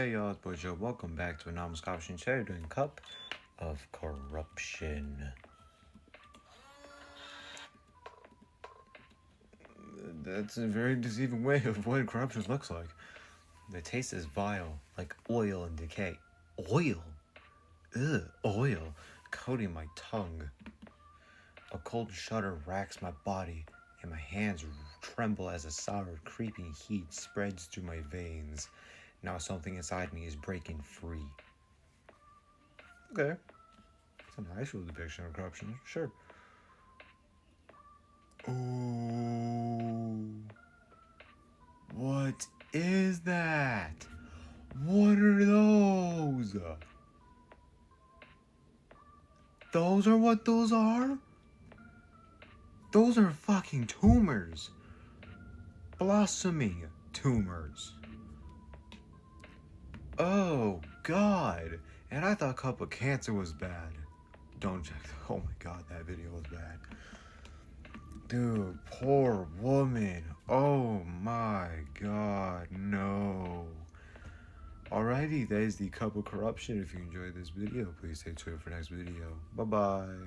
Hey y'all, it's Boy Joe. Welcome back to Anomalous Corruption. Today we're doing Cup of Corruption. That's a very deceiving way of what corruption looks like. The taste is vile, like oil and decay. Oil? Ugh, oil, coating my tongue. A cold shudder racks my body, and my hands tremble as a sour, creeping heat spreads through my veins. Now something inside me is breaking free. Okay. It's a nice little depiction of corruption, sure. Oh. What is that? What are those? Those are what those are? Those are fucking tumors. Blossoming tumors. Oh, God. And I thought Cup of Cancer was bad. Don't check. Oh my God, that video was bad. Dude, poor woman. Oh my God, no. Alrighty, that is the Cup of Corruption. If you enjoyed this video, please stay tuned for next video. Bye-bye.